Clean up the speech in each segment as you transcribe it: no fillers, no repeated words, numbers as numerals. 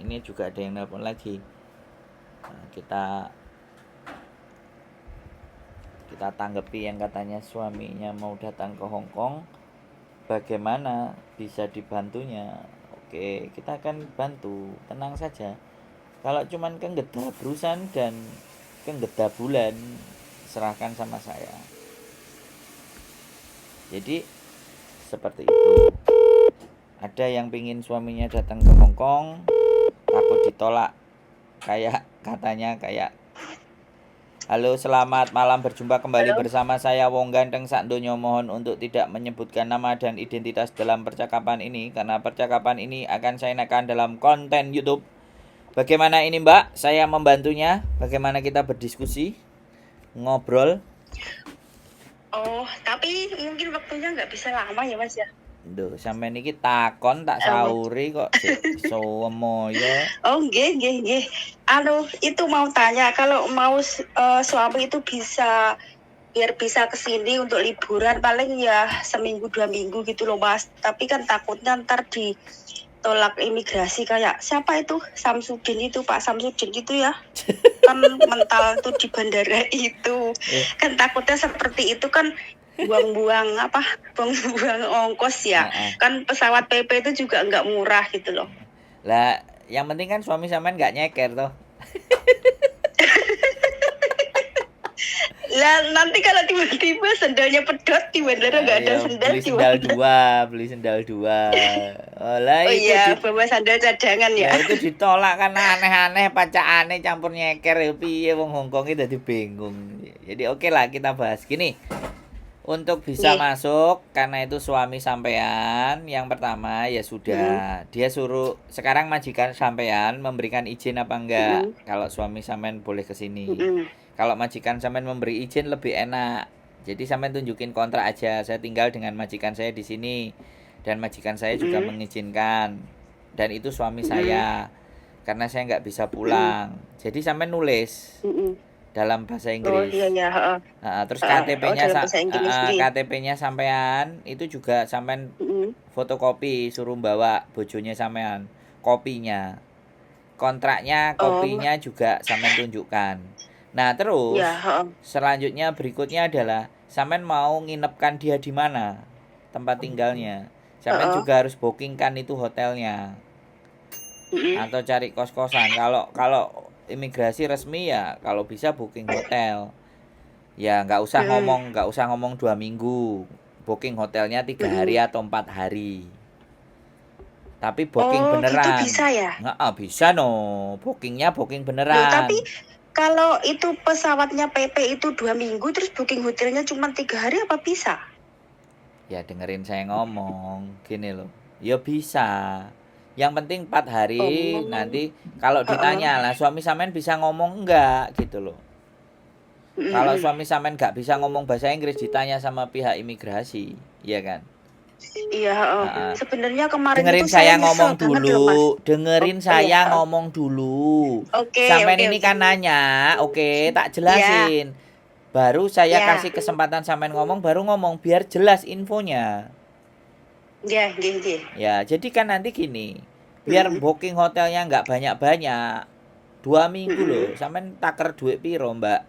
ini juga ada yang nelpon lagi. Nah, kita tanggapi yang katanya suaminya mau datang ke Hong Kong, bagaimana bisa dibantunya. Oke, kita akan bantu, tenang saja. Kalau cuman kenggedabulan dan kenggedabulan, serahkan sama saya. Jadi seperti itu. Ada yang pingin suaminya datang ke Hong Kong, takut ditolak, kayak katanya kayak, halo, selamat malam, berjumpa kembali Halo? bersama saya Wong Ganteng Sakdonya. Mohon untuk tidak menyebutkan nama dan identitas dalam percakapan ini, karena percakapan ini akan saya naikkan dalam konten YouTube. Bagaimana ini Mbak? Saya membantunya. Bagaimana kita berdiskusi, ngobrol? Oh, tapi mungkin waktunya nggak bisa lama ya Mas ya? Duh, sampai niki takon tak Oh, sauri kok semoyo. oh nggih. Itu mau tanya, kalau mau suami itu biar bisa kesini untuk liburan paling ya seminggu 2 minggu gitu loh Mas. Tapi kan takutnya ntar ditolak imigrasi kayak siapa itu? Pak Samsudin itu ya. Kan mental tuh di bandara itu. Kan takutnya seperti itu kan buang-buang ongkos ya. Kan pesawat PP itu juga nggak murah gitu loh. Lah, yang penting kan suami sampean nggak nyeker toh. Lah nanti kalau tiba-tiba sendalnya pedot di bandara nggak ada sendal beli sendal gimana? beli sendal dua. Oh lah Oh itu iya, bawa sandal cadangan ya. lah itu ditolak kan aneh-aneh pacakane campur nyeker ya piye wong Hongkong itu dadi bingung. Jadi oke lah kita bahas gini. Untuk bisa Nih. masuk karena itu suami sampean, yang pertama ya sudah dia suruh sekarang majikan sampean memberikan izin apa enggak kalau suami sampean boleh ke sini. Kalau majikan sampean memberi izin lebih enak. Jadi sampean tunjukin kontrak aja, saya tinggal dengan majikan saya di sini dan majikan saya juga mengizinkan. Dan itu suami saya karena saya nggak bisa pulang. Jadi sampean nulis dalam bahasa Oh Inggris. iya. Terus Oh dalam bahasa Inggris nih. KTP-nya sampean itu juga sampean fotokopi, suruh bawa bojonya sampean kopinya. Kontraknya, kopinya juga sampean tunjukkan. Nah, terus Ya. selanjutnya berikutnya adalah sampean mau nginepkan dia di mana? Tempat tinggalnya. Sampean juga harus bookingkan itu hotelnya. Atau cari kos-kosan. Kalau imigrasi resmi ya kalau bisa booking hotel. Ya nggak usah ngomong 2 minggu, booking hotelnya 3 hari atau 4 hari. Tapi booking Oh gitu beneran. bisa ya? Nggak bisa no, bookingnya booking Loh, beneran. tapi kalau itu pesawatnya PP itu 2 minggu terus booking hotelnya cuma 3 hari apa bisa? Ya dengerin saya ngomong, gini loh, ya bisa. Yang penting 4 hari. Oh. Nanti kalau ditanya lah suami sampean bisa ngomong enggak gitu loh. Kalau suami sampean nggak bisa ngomong bahasa Inggris ditanya sama pihak imigrasi, iya kan? Iya. Sebenarnya kemarin Dengerin itu saya saya nyesel ngomong banget loh Mas. dulu. Dengerin saya ngomong dulu. Sampean ini kan nanya, oke, tak jelasin. Baru saya kasih kesempatan sampean ngomong, baru ngomong biar jelas infonya. Ya. Ya, jadi kan nanti gini, biar booking hotelnya nggak banyak-banyak, 2 minggu loh, sampean taker duit piro Mbak?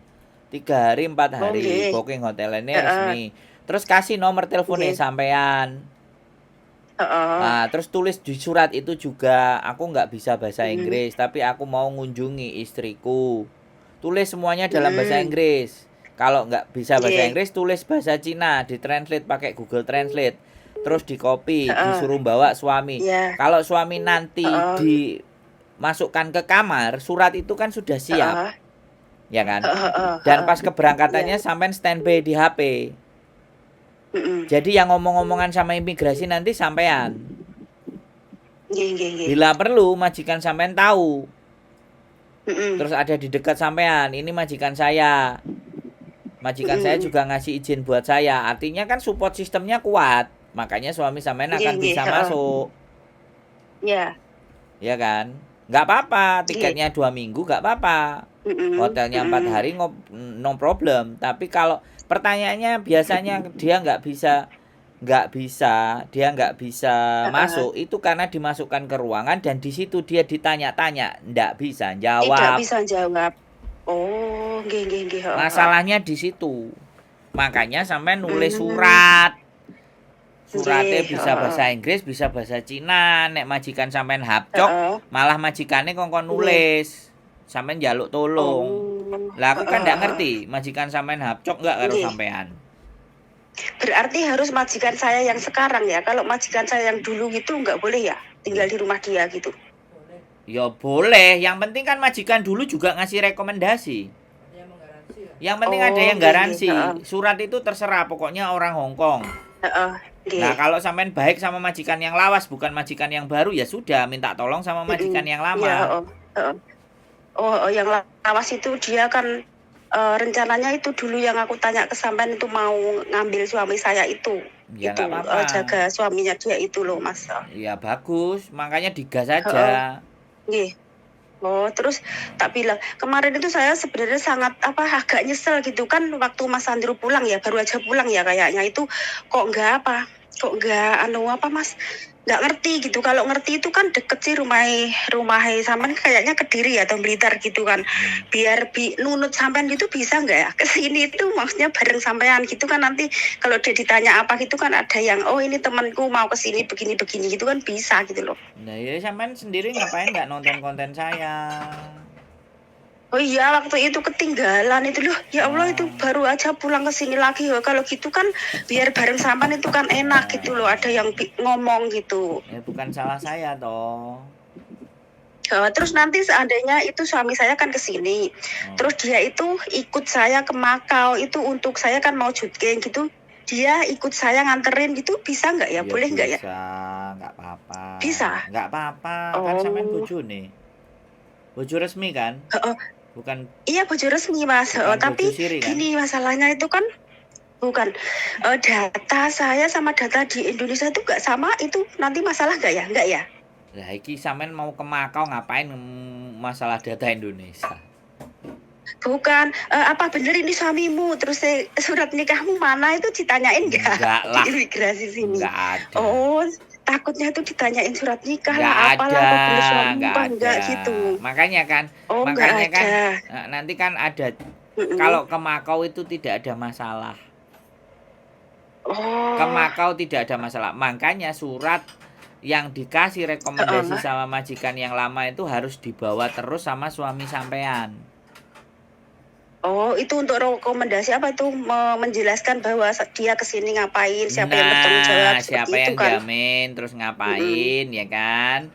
3 hari 4 hari booking hotel ini resmi. Terus kasih nomor teleponnya sampean. Nah, terus tulis di surat itu juga, aku nggak bisa bahasa Inggris, tapi aku mau ngunjungi istriku. Tulis semuanya dalam bahasa Inggris. Kalau nggak bisa bahasa Inggris, tulis bahasa Cina, ditranslate pakai Google Translate. Terus di copy, disuruh bawa suami. Kalau suami nanti dimasukkan ke kamar, surat itu kan sudah siap. Ya kan? Dan pas keberangkatannya sampean standby di HP. Jadi yang ngomong-ngomongan sama imigrasi nanti sampean. Bila perlu majikan sampean tahu. Terus ada di dekat sampean, ini majikan saya. Majikan saya juga ngasih izin buat saya. Artinya kan support sistemnya kuat. Makanya suami sampean akan bisa masuk. Ya. Ya kan? Nggak apa-apa, tiketnya 2 minggu nggak apa-apa. Hotelnya 4 hari no problem. Tapi kalau pertanyaannya biasanya dia nggak bisa nggak bisa Heeh. masuk itu karena dimasukkan ke ruangan dan di situ dia ditanya-tanya, nggak bisa Tidak jawab. bisa jawab. Oh, nggih nggih nggih, heeh heeh. Masalahnya di situ. Makanya sampai nulis Mmm, surat. Suratnya nggih, bisa heeh heeh. bahasa Inggris, bisa bahasa Cina. Nek majikan sampean hapcok, Heeh, malah majikannya kongkon nggih. nulis. Sampean njaluk tolong. Oh, Lah aku kan heeh nggak heeh. ngerti, majikan sampean hapcok nggak karo Nggih. sampean. Berarti harus majikan saya yang sekarang ya? Kalau majikan saya yang dulu gitu nggak boleh ya? Tinggal Loh, di rumah dia gitu? ya boleh, yang penting kan majikan dulu juga ngasih rekomendasi. Yang penting ada Oh, yang nggih nggih, garansi. heeh. Surat itu terserah, pokoknya orang Hong Kong. Heeh, Nah, nggih. kalau sampean baik sama majikan yang lawas, bukan majikan yang baru, ya sudah, minta tolong sama Mhm. majikan yang Iya, lama. heeh heeh. Oh, oh, yang lawas itu dia kan, rencananya itu dulu yang aku tanya ke sampean itu mau ngambil suami saya itu. Ya Itu, nggak apa-apa. jaga suaminya dia itu loh, Mas. Ya bagus, makanya digas Heeh, aja. nggih. Oh, terus tak bilang, kemarin itu saya sebenarnya sangat apa, agak nyesel gitu kan waktu Mas Andrew pulang ya, baru aja pulang ya kayaknya itu kok enggak apa, kok enggak anu apa Mas, nggak ngerti gitu. Kalau ngerti itu kan deket sih rumah sampean kayaknya Kediri atau Blitar gitu kan. Hmm. Biar nunut sampean gitu bisa nggak ya? Ke sini itu maksudnya bareng sampean gitu kan nanti kalau dia ditanya apa gitu kan ada yang oh ini temanku mau ke sini begini-begini gitu kan bisa gitu loh. Nah, ya sampean sendiri ngapain nggak nonton konten saya? Oh iya, waktu itu ketinggalan itu loh. Ya Allah itu Oh, baru aja pulang ke sini lagi. Oh, kalau gitu kan biar bareng sampean itu kan enak gitu loh. Ada yang ngomong gitu. ya bukan salah saya toh. Terus nanti seandainya itu suami saya kan ke sini. Oh, Terus dia itu ikut saya ke Makau. Itu untuk saya kan mau syuting gitu. Dia ikut saya nganterin gitu bisa nggak ya? ya Boleh nggak ya? bisa, nggak apa-apa. Bisa. Nggak apa-apa, kan sampean Oh, bojo nih. Bojo resmi kan? heeh. Bukan Iya bojo resmi Mas. bukan Tapi bojo siri kan? gini masalahnya itu kan bukan, data saya sama data di Indonesia itu nggak sama, itu nanti masalah nggak ya? Nggak ya? Lah iki sampean mau ke Makau ngapain masalah data Indonesia? Bukan, apa bener ini suamimu? Terus surat nikahmu mana itu ditanyain nggak Enggak di lah, imigrasi sini? enggak ada. Oh, takutnya itu ditanyain surat nikah Nggak lah, ada, apalah, apa bener suamimu nggak apa ada. enggak gitu. Makanya kan, Oh, nggak makanya kan ada. nanti kan ada Mm-mm. kalau ke Makau itu tidak ada masalah. Ke Oh, Makau tidak ada masalah. Makanya surat yang dikasih rekomendasi heeh. sama majikan yang lama itu harus dibawa terus sama suami sampean. Oh, itu untuk rekomendasi apa itu menjelaskan bahwa dia kesini ngapain, siapa yang bertanggung jawab Nah, siapa seperti itu yang kan? jamin, terus Mm-mm. ngapain, ya kan?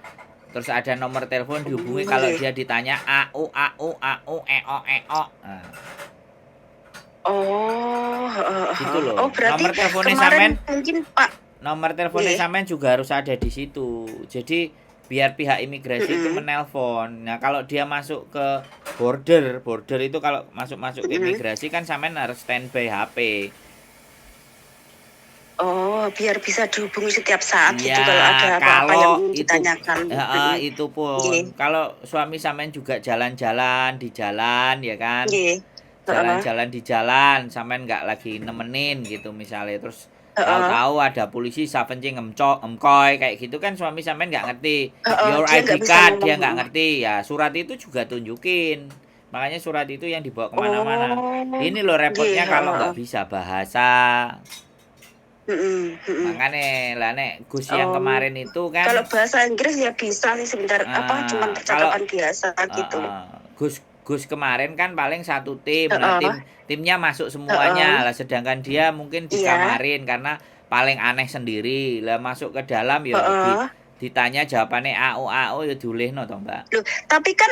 Terus ada nomor telepon dihubungi Oh, kalau nggih. dia ditanya au eo eo. Nah, Oh, heeh gitu heeh. loh. Oh, berarti kemarin mungkin Pak Nomor teleponnya nggih, sampean juga harus ada di situ. Jadi biar pihak imigrasi itu mhm, menelpon. Nah, kalau dia masuk ke border itu kalau masuk-masuk ke mhm. imigrasi kan sampean harus standby HP. Oh, biar bisa dihubungi setiap saat Iya, gitu kalau ada apa-apa yang kalau ingin itu ditanyakan, heeh, mhm. itu pun Nggih kalau suami sampean juga jalan-jalan di jalan ya kan. nggih. Heeh Jalan-jalan di jalan sampean nggak lagi nemenin gitu misalnya terus heeh tahu-tahu ada polisi sapencing emkoy kayak gitu kan suami sampean nggak ngerti heeh, your dia ID nggak bisa card ngomong, dia nggak heeh. ngerti ya surat itu juga tunjukin makanya surat itu yang dibawa kemana-mana Oh, ini loh nggih, repotnya heeh kalau nggak heeh. bisa bahasa Mhm mhm. makanya lah nek Gus yang Oh, kemarin itu kan kalau bahasa Inggris ya bisa sih sebentar, apa, cuman kalau percakapan biasa gitu. Gus Gus kemarin kan paling satu tim. Lah Heeh timnya masuk semuanya. heeh. Lah sedangkan dia mungkin Iya, disamarin karena paling aneh sendiri. Lah masuk ke dalam ya heeh. ditanya jawabannya AO ya diulihno toh, Mbak. Loh, tapi kan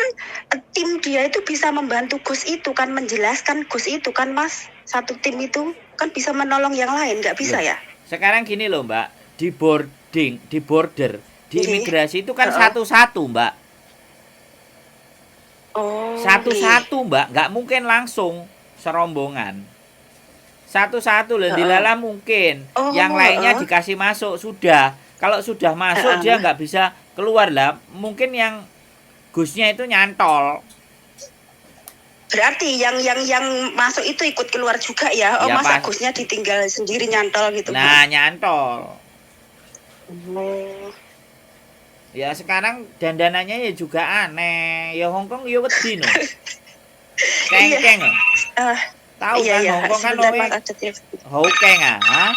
tim dia itu bisa membantu Gus itu kan menjelaskan Gus itu kan Mas. Satu tim itu kan bisa menolong yang lain, nggak bisa Loh, ya? sekarang gini loh, Mbak. Di border, di Nggih. imigrasi itu kan Heeh. satu-satu, Mbak. Oh, nggih. Satu-satu, Mbak. Nggak mungkin langsung serombongan. Satu-satu loh Heeh. dilala mungkin. Yang Oh, lainnya heeh. dikasih masuk sudah. Kalau sudah masuk dia Heeh. nggak bisa keluar lah. Mungkin yang Gusnya itu nyantol. Berarti yang masuk itu ikut keluar juga ya? Oh, Ya Mas pas. Agusnya ditinggal sendiri nyantol gitu. Nah, nyantol. Oh, Ya sekarang dandanannya ya juga aneh. Ya Hongkong ya wedi no. iya. Kengkeng. Tahu Iya kan iya. Hongkong kan Sebentar owe Mas ada telepon. Hokeng ah. Hah?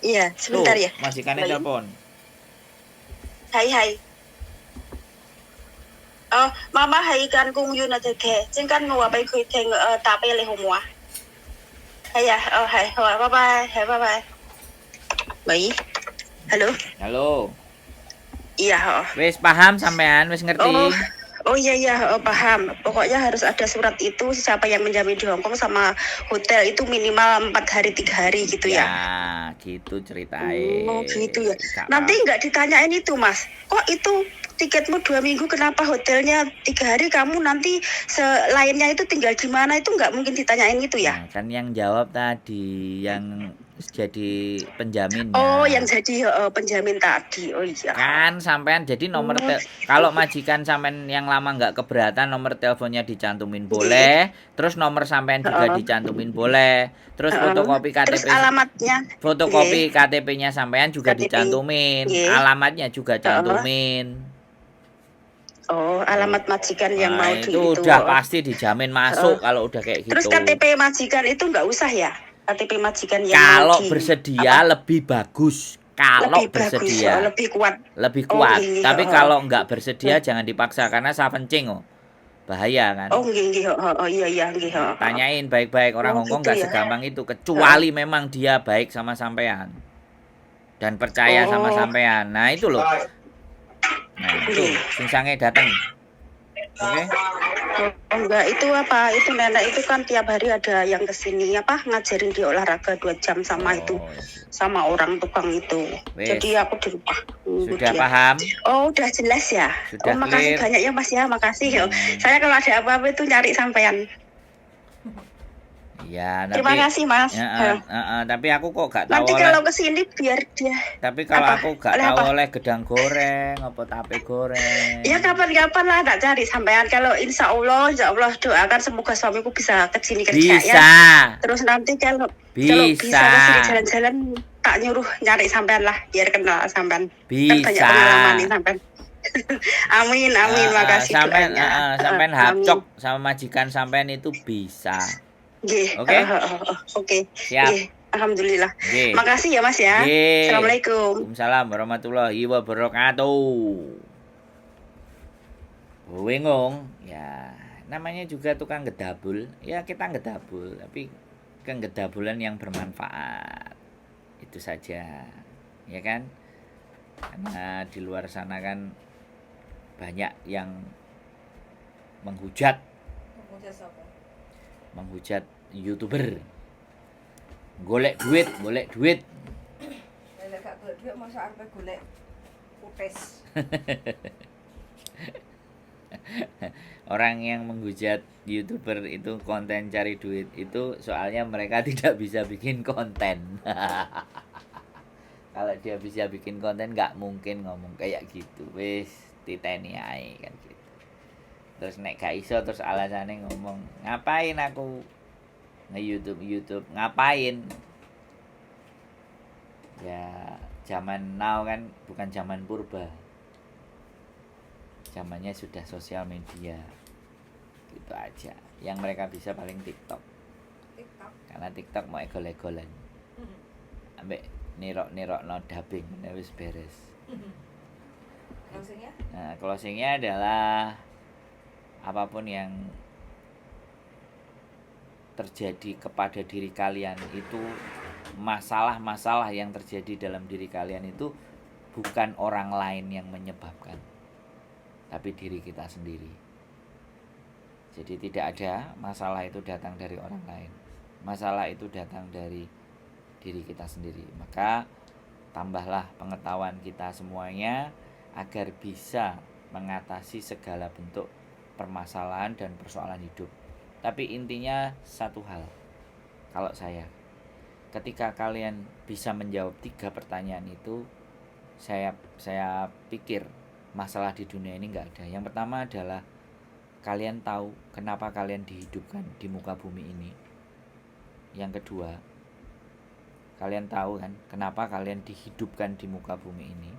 Iya, sebentar Tuh, ya. majikannya Baik. telepon. Hai hai. Mama hay kan cung Yun là thầy kể, trên căn ngồi bay khơi thầy tạ bê lê hồng hoa. Hay à, hay, hỏi bye bye, hay bye bye. Baik. Halo. Halo. Iya, Wis paham sampean, wis ngerti. Oh iya iya, paham. Pokoknya harus ada surat itu siapa yang menjamin di Hongkong sama hotel itu minimal 4 hari 3 hari gitu ya. Gitu ceritanya. Oh gitu ya. Gak Nanti apa. nggak ditanyain itu Mas. Kok itu tiketmu 2 minggu kenapa hotelnya 3 hari kamu nanti selainnya itu tinggal di mana itu nggak mungkin ditanyain itu ya? Nah, kan yang jawab tadi yang jadi penjaminnya. Oh yang jadi penjamin tadi. Oh iya. Kan sampean jadi nomor kalau majikan sampean yang lama nggak keberatan nomor teleponnya dicantumin boleh, terus nomor sampean juga dicantumin boleh, terus fotokopi Terus KTP alamatnya. fotokopi KTP-nya sampean juga KTP. dicantumin, Nggih. alamatnya juga cantumin. Oh alamat majikan yang Nah, mau itu udah pasti dijamin masuk kalau udah kayak gitu. Terus KTP majikan itu nggak usah ya? KTP majikan yang Kalau mau bersedia lebih bagus. Kalau lebih bersedia bagus, lebih kuat. lebih kuat. Iya, Tapi kalau nggak bersedia jangan dipaksa karena saya pencing bahaya kan. Oh nggih, iya iya nggih, Tanyain baik-baik orang Hongkong gitu nggak ya. segampang itu kecuali memang dia baik sama sampean dan percaya sama sampean. Nah itu loh. Nah itu sing sange dateng. Oke. Enggak, itu apa? Itu nenek itu kan tiap hari ada yang kesini apa ngajarin dia olahraga 2 jam sama itu sama orang tukang itu. Wes. Jadi aku di rumah. Sudah paham? Oh, udah jelas ya. Sudah makasih clear. banyak ya Mas ya, makasih. Saya kalau ada apa-apa itu nyari sampean. Ya, Terima kasih Mas. Tapi aku kok gak tahu Nanti kalau kesini biar dia. Tapi kalau aku gak tahu oleh gedang goreng, apa tape goreng. Ya kapan-kapan lah tak cari sampean. Kalau insya Allah doakan semoga suamiku bisa kesini kerja bisa. ya. Terus nanti kalau bisa kesini jalan-jalan tak nyuruh nyari sampean lah biar kenal sampean. Bisa. Kan banyak pengalaman nih sampean. Amin, makasih doanya. Sampean hapcok sama majikan sampean itu bisa. Oke. Oke. Siap. Alhamdulillah. Gih. Makasih ya Mas ya. Gih. Assalamualaikum. Waalaikumsalam warahmatullahi wabarakatuh. Bingung ya, namanya juga tukang gedabul. Ya kita gedabul, tapi kegedabulan yang bermanfaat. Itu saja. Ya kan? Karena di luar sana kan banyak yang menghujat YouTuber. Golek duit. Lek gak golek duit masa arep golek putes. Orang yang menghujat YouTuber itu konten cari duit itu soalnya mereka tidak bisa bikin konten. Kalau dia bisa bikin konten nggak mungkin ngomong kayak gitu. Wis titeni ae kan gitu. Terus nek gak iso terus alasannya ngomong ngapain aku nge-YouTube ngapain? Ya zaman now kan bukan zaman purba. Zamannya sudah sosial media. Gitu aja. Yang mereka bisa paling TikTok. Karena TikTok mau egol-egolan. Ambek nirok-nirok no dubbing wis beres. Closingnya? Nah, closingnya adalah apapun yang terjadi kepada diri kalian itu masalah-masalah yang terjadi dalam diri kalian itu bukan orang lain yang menyebabkan, tapi diri kita sendiri. Jadi tidak ada masalah itu datang dari orang lain. Masalah itu datang dari diri kita sendiri. Maka tambahlah pengetahuan kita semuanya agar bisa mengatasi segala bentuk permasalahan dan persoalan hidup. Tapi intinya satu hal. Kalau saya, ketika kalian bisa menjawab 3 pertanyaan itu, saya pikir masalah di dunia ini enggak ada. Yang pertama adalah kalian tahu kenapa kalian dihidupkan di muka bumi ini? Yang kedua, kalian tahu kan kenapa kalian dihidupkan di muka bumi ini?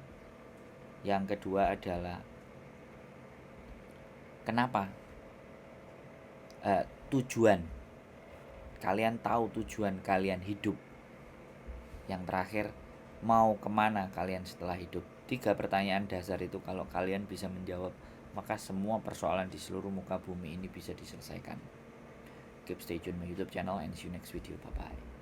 Yang kedua adalah kenapa tujuan kalian tahu tujuan kalian hidup. Yang terakhir, mau kemana kalian setelah hidup? 3 pertanyaan dasar itu kalau kalian bisa menjawab, maka semua persoalan di seluruh muka bumi ini bisa diselesaikan. Keep stay tune my YouTube channel and see you next video. Bye bye.